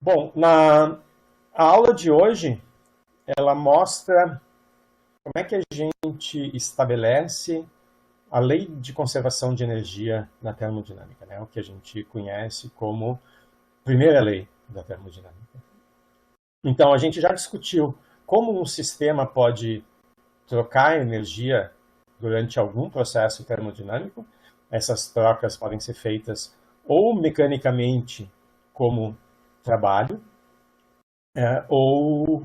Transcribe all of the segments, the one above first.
Bom, a aula de hoje, ela mostra como é que a gente estabelece a lei de conservação de energia na termodinâmica, né? O que a gente conhece como primeira lei da termodinâmica. Então, a gente já discutiu como um sistema pode trocar energia durante algum processo termodinâmico. Essas trocas podem ser feitas ou mecanicamente, como trabalho, ou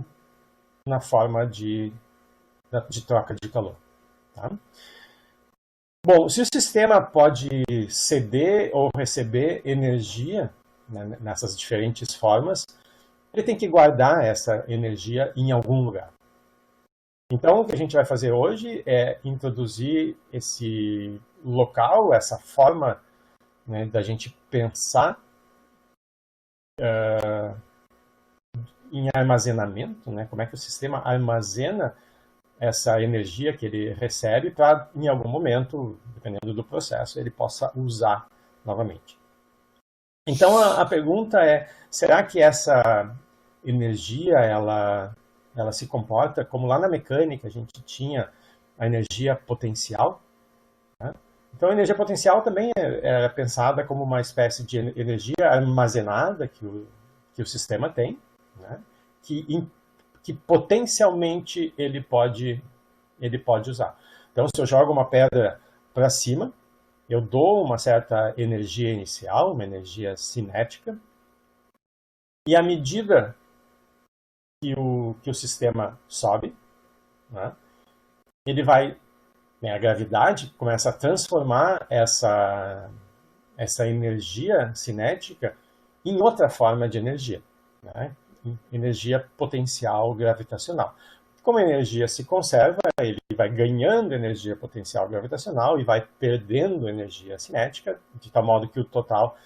na forma de troca de calor. Tá? Bom, se o sistema pode ceder ou receber energia, né, nessas diferentes formas, ele tem que guardar essa energia em algum lugar. Então, o que a gente vai fazer hoje é introduzir esse local, essa forma, né, da gente pensar em armazenamento, né, como é que o sistema armazena essa energia que ele recebe para, em algum momento, dependendo do processo, ele possa usar novamente. Então, a pergunta é, será que essa energia, ela se comporta como lá na mecânica a gente tinha a energia potencial? Né? Então, a energia potencial também é pensada como uma espécie de energia armazenada que o sistema tem, né? que potencialmente ele pode usar. Então, se eu jogo uma pedra para cima, eu dou uma certa energia inicial, uma energia cinética, e à medida que o sistema sobe, né, ele vai, né, a gravidade começa a transformar essa energia cinética em outra forma de energia, né, energia potencial gravitacional. Como a energia se conserva, ele vai ganhando energia potencial gravitacional e vai perdendo energia cinética, de tal modo que o total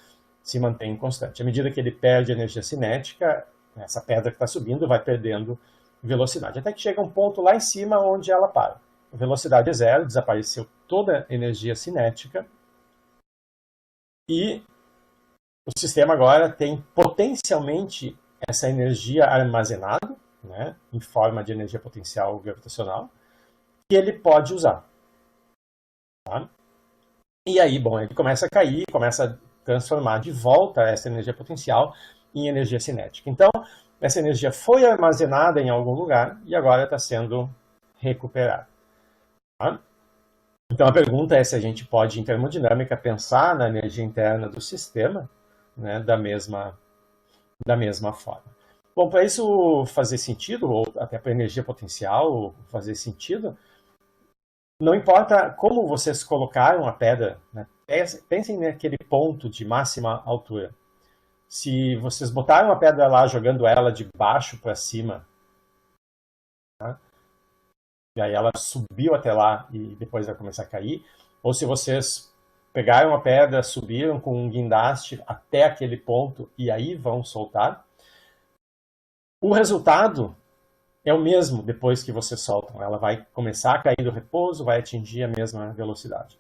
se mantém constante. À medida que ele perde energia cinética, essa pedra que está subindo vai perdendo velocidade, até que chega um ponto lá em cima onde ela para. A velocidade é zero, desapareceu toda a energia cinética e o sistema agora tem potencialmente essa energia armazenada, né, em forma de energia potencial gravitacional, que ele pode usar. Tá? E aí, bom, ele começa a cair, começa a transformar de volta essa energia potencial em energia cinética. Então, essa energia foi armazenada em algum lugar e agora está sendo recuperada. Tá? Então, a pergunta é se a gente pode, em termodinâmica, pensar na energia interna do sistema, né, da mesma forma. Bom, para isso fazer sentido, ou até para a energia potencial fazer sentido, não importa como vocês colocaram a pedra, né? Pensem naquele ponto de máxima altura. Se vocês botaram a pedra lá jogando ela de baixo para cima, tá? E aí ela subiu até lá e depois vai começar a cair, ou se vocês pegaram a pedra, subiram com um guindaste até aquele ponto e aí vão soltar, o resultado é o mesmo depois que vocês soltam. Ela vai começar a cair do repouso, vai atingir a mesma velocidade.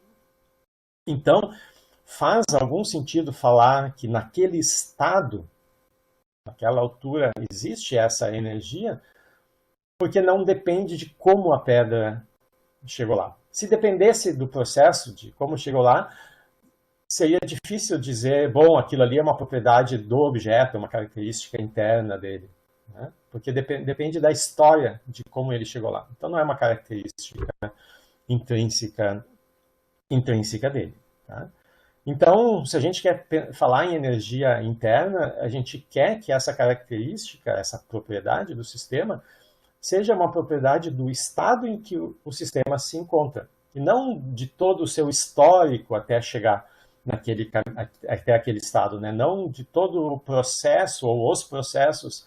Então, faz algum sentido falar que naquele estado, naquela altura, existe essa energia, porque não depende de como a pedra chegou lá. Se dependesse do processo, de como chegou lá, seria difícil dizer, bom, aquilo ali é uma propriedade do objeto, uma característica interna dele. Né? Porque depende da história de como ele chegou lá. Então não é uma característica intrínseca dele. Tá? Então, se a gente quer falar em energia interna, a gente quer que essa característica, essa propriedade do sistema, seja uma propriedade do estado em que o sistema se encontra, e não de todo o seu histórico até chegar até aquele estado, né? Não de todo o processo ou os processos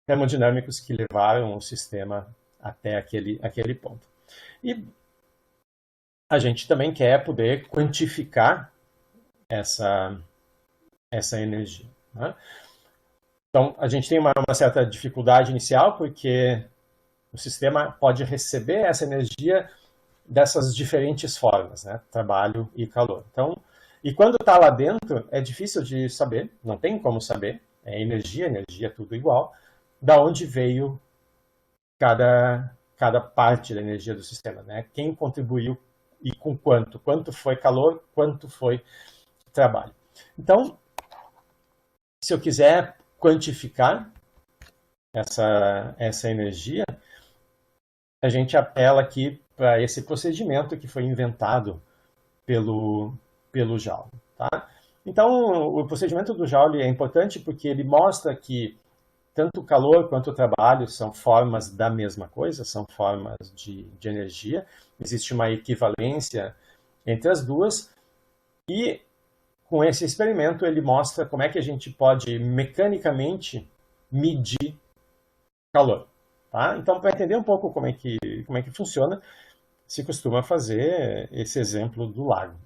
termodinâmicos que levaram o sistema até aquele ponto. E a gente também quer poder quantificar essa energia. Né? Então, a gente tem uma certa dificuldade inicial, porque o sistema pode receber essa energia dessas diferentes formas, né? Trabalho e calor. Então, e quando está lá dentro, é difícil de saber, não tem como saber, é energia é tudo igual, da onde veio cada parte da energia do sistema, né? Quem contribuiu e com quanto foi calor, quanto foi trabalho. Então, se eu quiser quantificar essa energia, a gente apela aqui para esse procedimento que foi inventado pelo Joule. Tá? Então, o procedimento do Joule é importante porque ele mostra que tanto o calor quanto o trabalho são formas da mesma coisa, são formas de energia. Existe uma equivalência entre as duas. E com esse experimento ele mostra como é que a gente pode mecanicamente medir calor. Tá? Então, para entender um pouco como é que funciona, se costuma fazer esse exemplo do lago.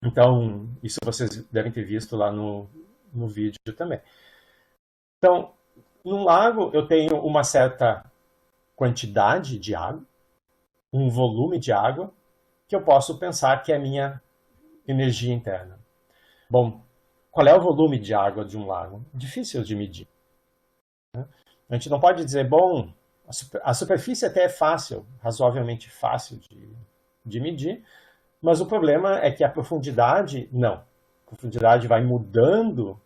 Então, isso vocês devem ter visto lá no vídeo também. Então, num lago eu tenho uma certa quantidade de água, um volume de água, que eu posso pensar que é a minha energia interna. Bom, qual é o volume de água de um lago? Difícil de medir. A gente não pode dizer, bom, a superfície até é fácil, razoavelmente fácil de medir, mas o problema é que a profundidade, não. A profundidade vai mudando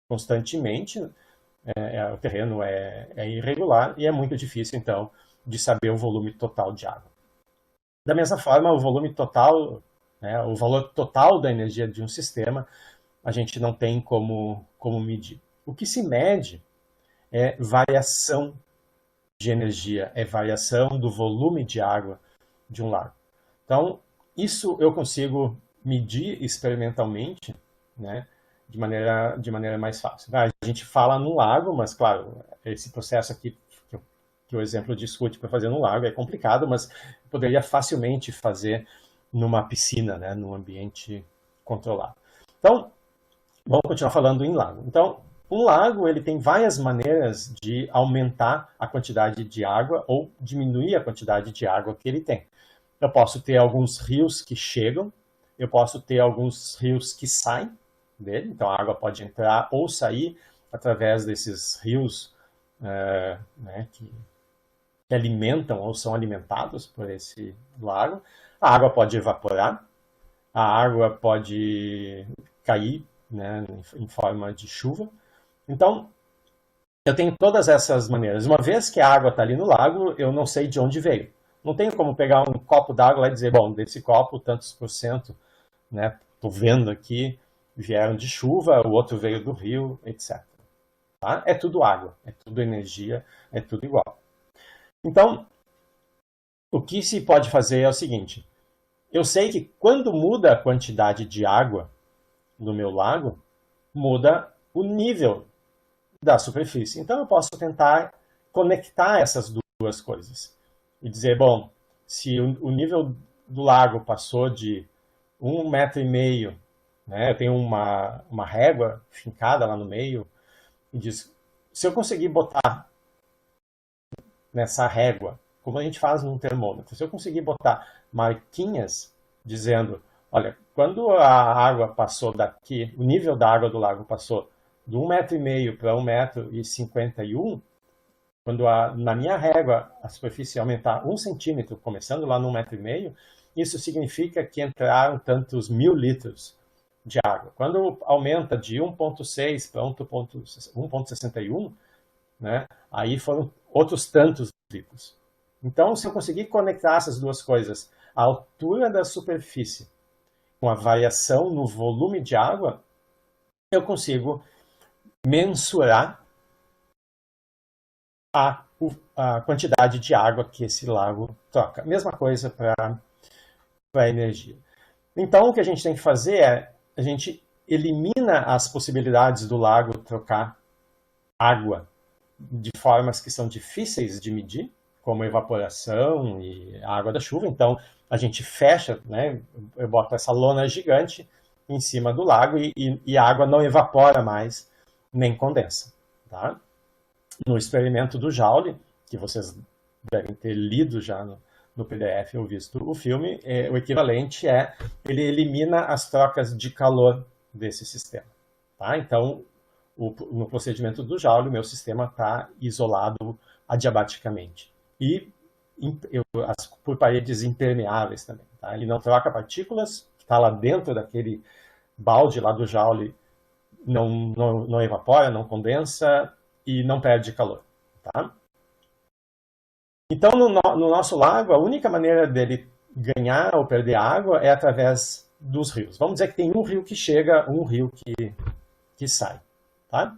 constantemente, o terreno é irregular e é muito difícil, então, de saber o volume total de água. Da mesma forma, o volume total, né, o valor total da energia de um sistema, a gente não tem como medir. O que se mede é variação de energia, é variação do volume de água de um lago. Então, isso eu consigo medir experimentalmente, né, de maneira mais fácil. A gente fala no lago, mas, claro, esse processo aqui que o exemplo discute para fazer no lago é complicado, mas poderia facilmente fazer numa piscina, né, num ambiente controlado. Então, vamos continuar falando em lago. Então, um lago ele tem várias maneiras de aumentar a quantidade de água ou diminuir a quantidade de água que ele tem. Eu posso ter alguns rios que chegam, eu posso ter alguns rios que saem dele, então a água pode entrar ou sair através desses rios né, que alimentam ou são alimentados por esse lago. A água pode evaporar, a água pode cair, né, em forma de chuva. Então, eu tenho todas essas maneiras. Uma vez que a água está ali no lago, eu não sei de onde veio. Não tenho como pegar um copo d'água e dizer, bom, desse copo, tantos por cento, né, estou vendo aqui, vieram de chuva, o outro veio do rio, etc. Tá? É tudo água, é tudo energia, é tudo igual. Então, o que se pode fazer é o seguinte, eu sei que quando muda a quantidade de água no meu lago, muda o nível da superfície. Então eu posso tentar conectar essas duas coisas e dizer, bom, se o nível do lago passou de 1,5 m, né, eu tenho uma régua fincada lá no meio, e diz, se eu conseguir botar nessa régua, como a gente faz num termômetro, se eu conseguir botar marquinhas dizendo, olha, quando a água passou daqui, o nível da água do lago passou de 1,5 m para 1,51 m, quando na minha régua a superfície aumentar 1 centímetro, começando lá no 1,5 m, isso significa que entraram tantos 1.000 litros de água. Quando aumenta de 1,6 para 1,61, né, aí foram outros tantos litros. Então, se eu conseguir conectar essas duas coisas, a altura da superfície com a variação no volume de água, eu consigo mensurar a quantidade de água que esse lago troca. Mesma coisa para a energia. Então, o que a gente tem que fazer é, a gente elimina as possibilidades do lago trocar água de formas que são difíceis de medir, como evaporação e a água da chuva. Então, a gente fecha, né, eu boto essa lona gigante em cima do lago e a água não evapora mais, nem condensa. Tá? No experimento do Joule, que vocês devem ter lido já no PDF ou visto o filme, o equivalente é, ele elimina as trocas de calor desse sistema. Tá? Então, no procedimento do Joule, o meu sistema está isolado adiabaticamente. E por paredes impermeáveis também. Tá? Ele não troca partículas, está lá dentro daquele balde lá do Joule, não evapora, não condensa e não perde calor. Tá? Então, no nosso lago, a única maneira dele ganhar ou perder água é através dos rios. Vamos dizer que tem um rio que chega, um rio que sai. Tá?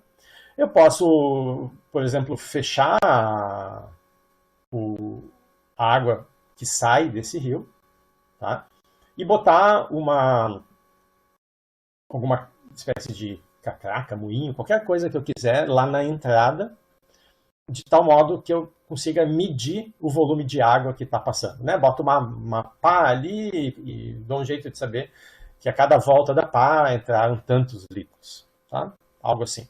Eu posso, por exemplo, fechar a água que sai desse rio, tá? E botar alguma espécie de catraca, moinho, qualquer coisa que eu quiser lá na entrada, de tal modo que eu consiga medir o volume de água que está passando. Né? Boto uma pá ali e dou um jeito de saber que a cada volta da pá entraram tantos litros. Tá? Algo assim.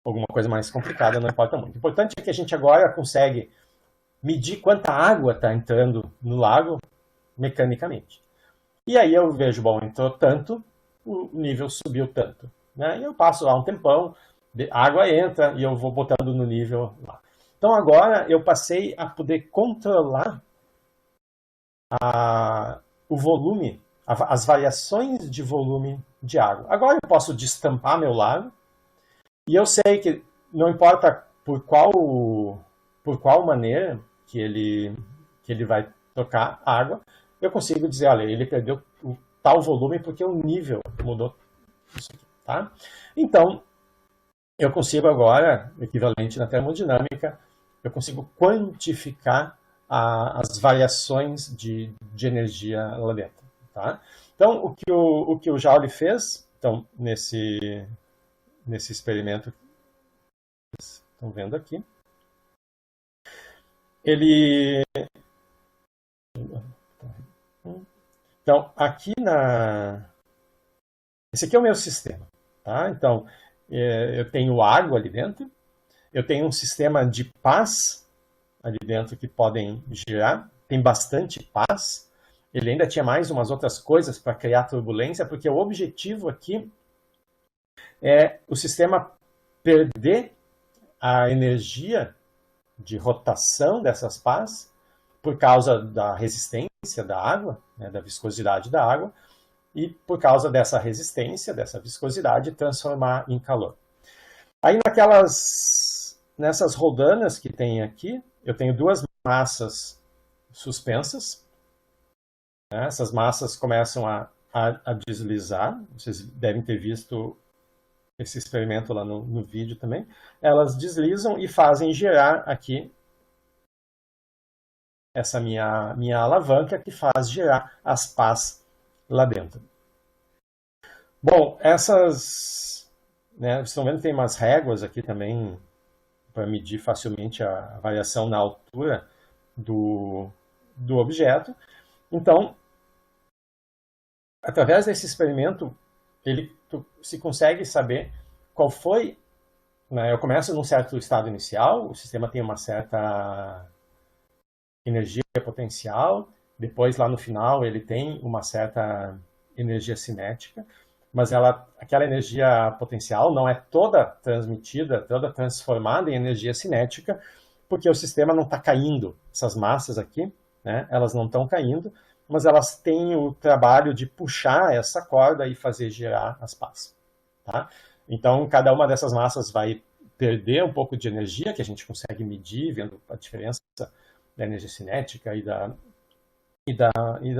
Alguma coisa mais complicada, não importa muito. O importante é que a gente agora consegue medir quanta água está entrando no lago mecanicamente. E aí eu vejo, bom, entrou tanto, o nível subiu tanto. Né? E eu passo lá um tempão, a água entra e eu vou botando no nível lá. Então agora eu passei a poder controlar o volume, as variações de volume de água. Agora eu posso destampar meu lago e eu sei que não importa por qual maneira que ele vai tocar a água, eu consigo dizer, olha, ele perdeu o tal volume porque o nível mudou isso aqui, tá? Então, eu consigo agora, equivalente na termodinâmica, eu consigo quantificar as variações de energia lá dentro, tá? Então, o que o Joule fez, então, nesse experimento que vocês estão vendo aqui, ele... Então, aqui esse aqui é o meu sistema, tá? Então, eu tenho água ali dentro, eu tenho um sistema de pás ali dentro que podem girar, tem bastante pás, ele ainda tinha mais umas outras coisas para criar turbulência, porque o objetivo aqui é o sistema perder a energia de rotação dessas pás por causa da resistência da água, né, da viscosidade da água, e por causa dessa resistência, dessa viscosidade, transformar em calor. Aí nessas rodanas que tem aqui, eu tenho duas massas suspensas. Né? Essas massas começam a deslizar. Vocês devem ter visto esse experimento lá no vídeo também. Elas deslizam e fazem girar aqui essa minha alavanca que faz girar as pás lá dentro. Bom, essas... Né, vocês estão vendo que tem umas réguas aqui também para medir facilmente a variação na altura do objeto. Então, através desse experimento, se consegue saber qual foi... Né, eu começo num certo estado inicial, o sistema tem uma certa energia potencial, depois lá no final ele tem uma certa energia cinética, mas aquela energia potencial não é toda transmitida, toda transformada em energia cinética, porque o sistema não está caindo. Essas massas aqui, né, elas não estão caindo, mas elas têm o trabalho de puxar essa corda e fazer girar as pás. Tá? Então, cada uma dessas massas vai perder um pouco de energia, que a gente consegue medir, vendo a diferença da energia cinética e da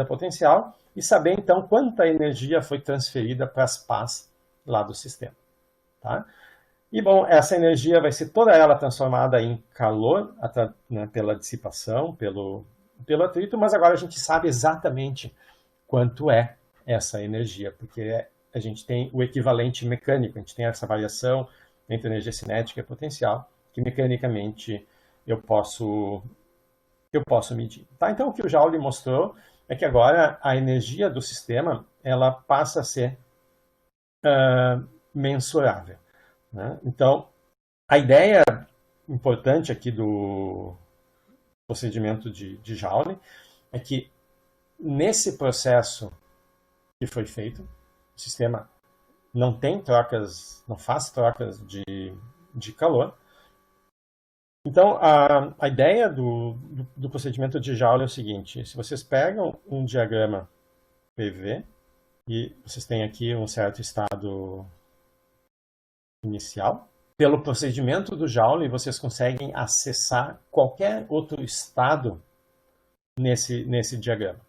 potencial, e saber então quanta energia foi transferida para as pás lá do sistema. Tá? E bom, essa energia vai ser toda ela transformada em calor, né, pela dissipação, pelo atrito, mas agora a gente sabe exatamente quanto é essa energia, porque a gente tem o equivalente mecânico, a gente tem essa variação entre energia cinética e potencial, que mecanicamente eu posso medir. Tá? Então, o que o Joule mostrou é que agora a energia do sistema ela passa a ser mensurável. Né? Então, a ideia importante aqui do procedimento de Joule é que nesse processo que foi feito, o sistema não tem trocas, não faz trocas de calor. Então, a ideia do procedimento de Joule é o seguinte: se vocês pegam um diagrama PV e vocês têm aqui um certo estado inicial, pelo procedimento do Joule vocês conseguem acessar qualquer outro estado nesse diagrama.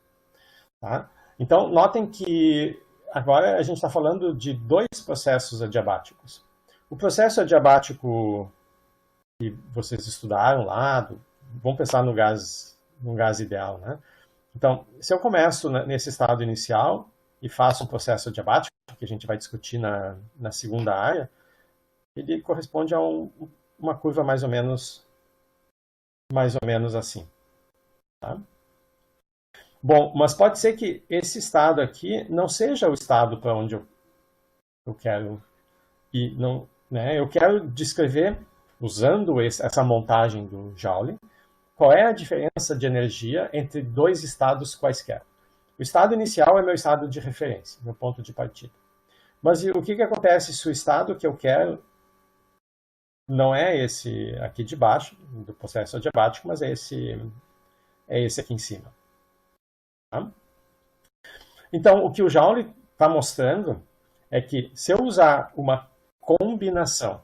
Tá? Então, notem que agora a gente está falando de dois processos adiabáticos. O processo adiabático que vocês estudaram lá, vamos pensar no gás ideal, né? Então, se eu começo nesse estado inicial e faço um processo adiabático, que a gente vai discutir na segunda área, ele corresponde a uma curva mais ou menos assim. Tá? Bom, mas pode ser que esse estado aqui não seja o estado para onde eu quero ir. Não, né? Eu quero descrever, usando essa montagem do Joule, qual é a diferença de energia entre dois estados quaisquer. O estado inicial é meu estado de referência, meu ponto de partida. Mas o que acontece se o estado que eu quero não é esse aqui de baixo, do processo adiabático, mas é esse aqui em cima? Tá? Então, o que o Joule está mostrando é que se eu usar uma combinação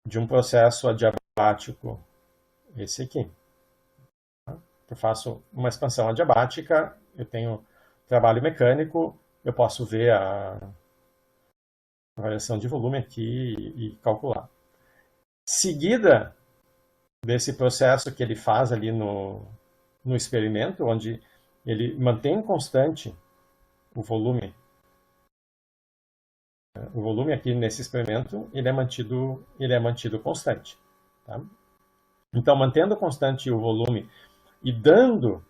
de um processo adiabático, esse aqui, tá? Eu faço uma expansão adiabática, eu tenho trabalho mecânico, eu posso ver a variação de volume aqui e calcular. Seguida desse processo que ele faz ali no experimento, onde ele mantém constante o volume. O volume aqui nesse experimento ele é mantido constante. Tá? Então, mantendo constante o volume e dando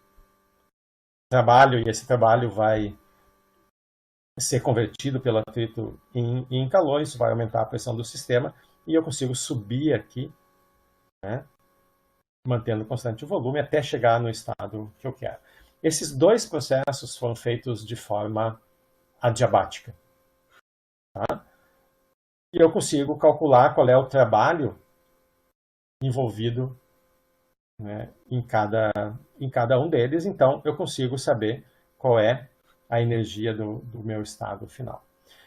trabalho, e esse trabalho vai ser convertido pelo atrito em calor, isso vai aumentar a pressão do sistema, e eu consigo subir aqui, né, mantendo constante o volume, até chegar no estado que eu quero. Esses dois processos foram feitos de forma adiabática. Tá? E eu consigo calcular qual é o trabalho envolvido, né, em cada um deles, então eu consigo saber qual é a energia do meu estado final.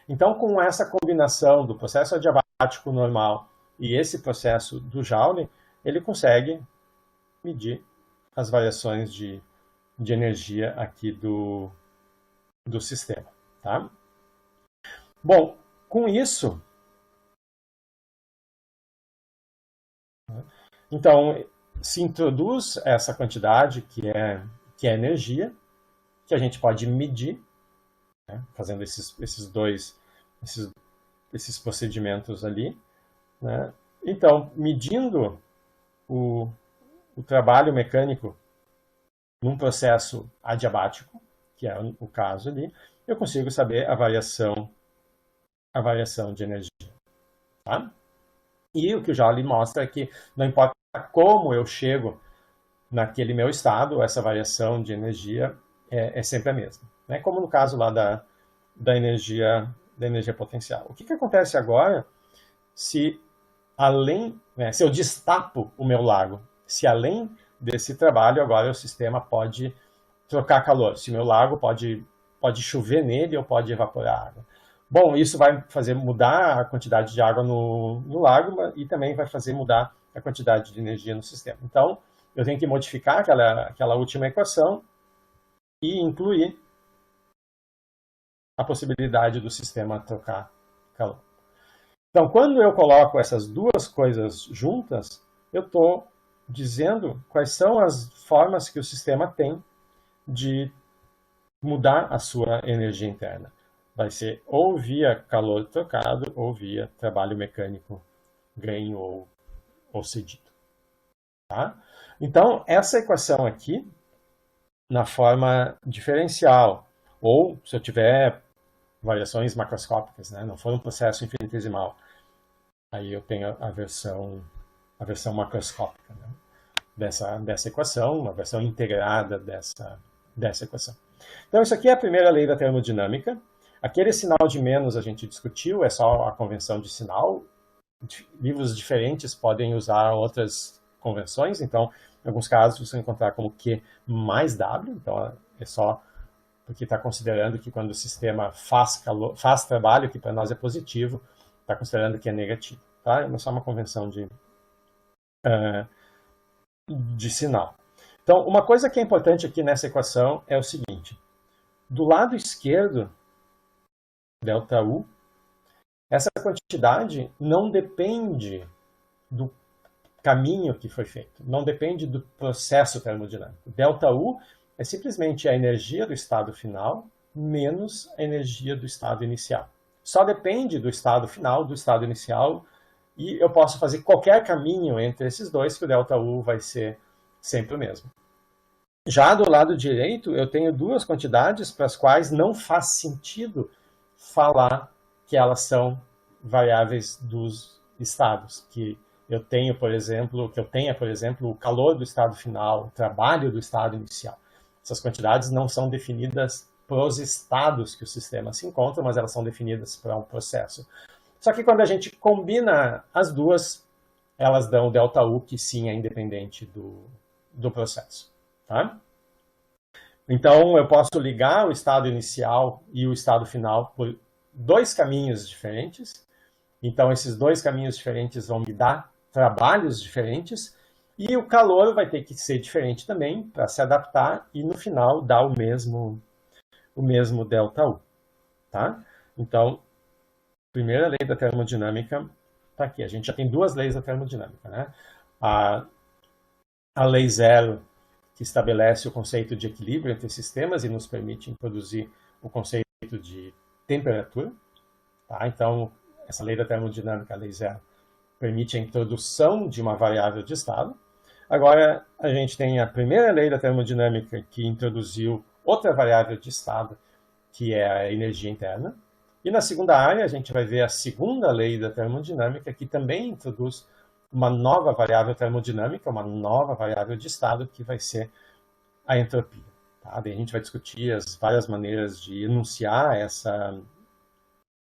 Então, com essa combinação do processo adiabático normal e esse processo do Joule, ele consegue medir as variações de energia aqui do sistema. Tá? Bom, com isso, então, se introduz essa quantidade que é energia, que a gente pode medir, né, fazendo esses procedimentos ali. Né? Então, medindo o trabalho mecânico num processo adiabático, que é o caso ali, eu consigo saber a variação de energia. Tá? E o que o Joule mostra é que não importa como eu chego naquele meu estado, essa variação de energia é sempre a mesma. Né? Como no caso lá da energia potencial. O que acontece agora se se eu destapo o meu lago, se além desse trabalho agora o sistema pode trocar calor, se meu lago pode chover nele ou pode evaporar água. Bom, isso vai fazer mudar a quantidade de água no lago e também vai fazer mudar a quantidade de energia no sistema. Então, eu tenho que modificar aquela última equação e incluir a possibilidade do sistema trocar calor. Então, quando eu coloco essas duas coisas juntas, eu estou dizendo quais são as formas que o sistema tem de mudar a sua energia interna. Vai ser ou via calor trocado ou via trabalho mecânico ganho ou cedido. Tá? Então, essa equação aqui, na forma diferencial, ou se eu tiver variações macroscópicas, né, não for um processo infinitesimal, aí eu tenho a versão macroscópica, né, dessa equação, uma versão integrada dessa equação. Então, isso aqui é a primeira lei da termodinâmica. Aquele sinal de menos a gente discutiu, é só a convenção de sinal. Livros diferentes podem usar outras convenções, então, em alguns casos, você vai encontrar como Q mais W, então é só porque está considerando que quando o sistema faz trabalho, que para nós é positivo, está considerando que é negativo. Tá? É só uma convenção de sinal. Então, uma coisa que é importante aqui nessa equação é o seguinte. Do lado esquerdo, ΔU, essa quantidade não depende do caminho que foi feito, não depende do processo termodinâmico. ΔU é simplesmente a energia do estado final menos a energia do estado inicial. Só depende do estado final, do estado inicial, e eu posso fazer qualquer caminho entre esses dois, que o ΔU vai ser sempre o mesmo. Já do lado direito, eu tenho duas quantidades para as quais não faz sentido falar que elas são variáveis dos estados, que eu tenha, por exemplo, o calor do estado final, o trabalho do estado inicial. Essas quantidades não são definidas para os estados que o sistema se encontra, mas elas são definidas para um processo. Só que quando a gente combina as duas, elas dão o ΔU, que sim é independente do processo. Tá? Então, eu posso ligar o estado inicial e o estado final por dois caminhos diferentes. Então, esses dois caminhos diferentes vão me dar trabalhos diferentes. E o calor vai ter que ser diferente também para se adaptar e, no final, dar o mesmo ΔU. Tá? Então, a primeira lei da termodinâmica está aqui. A gente já tem duas leis da termodinâmica. Né? A lei zero, que estabelece o conceito de equilíbrio entre sistemas e nos permite introduzir o conceito de temperatura. Tá? Então, essa lei da termodinâmica, a lei zero, permite a introdução de uma variável de estado. Agora, a gente tem a primeira lei da termodinâmica, que introduziu outra variável de estado, que é a energia interna. E na segunda área, a gente vai ver a segunda lei da termodinâmica, que também introduz uma nova variável termodinâmica, uma nova variável de estado, que vai ser a entropia. Tá? Daí a gente vai discutir as várias maneiras de enunciar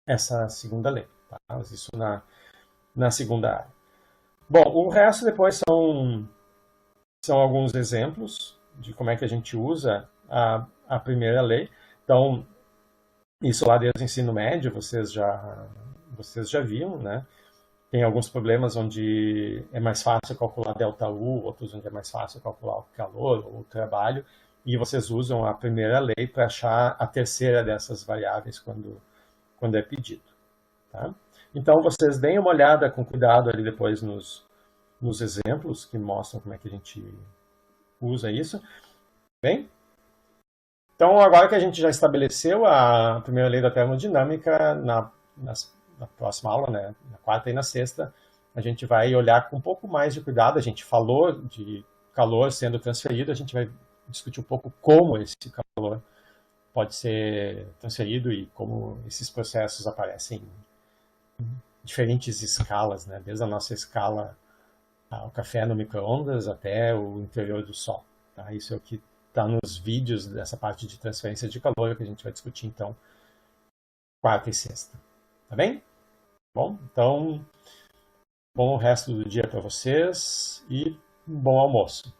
essa segunda lei. Tá? Mas isso na segunda área. Bom, o resto depois são alguns exemplos de como é que a gente usa a primeira lei. Então, isso lá desde o ensino médio, vocês já viram, né? Tem alguns problemas onde é mais fácil calcular ΔU, outros onde é mais fácil calcular o calor ou o trabalho, e vocês usam a primeira lei para achar a terceira dessas variáveis quando é pedido. Tá? Então, vocês deem uma olhada com cuidado ali depois nos exemplos que mostram como é que a gente usa isso. Bem? Então, agora que a gente já estabeleceu a primeira lei da termodinâmica, na próxima aula, né, na quarta e na sexta, a gente vai olhar com um pouco mais de cuidado. A gente falou de calor sendo transferido, a gente vai discutir um pouco como esse calor pode ser transferido e como esses processos aparecem em diferentes escalas, né, desde a nossa escala o café no micro-ondas até o interior do Sol. Tá? Isso é o que está nos vídeos dessa parte de transferência de calor que a gente vai discutir, então, quarta e sexta. Tá bem? Bom, então, bom resto do dia para vocês e bom almoço.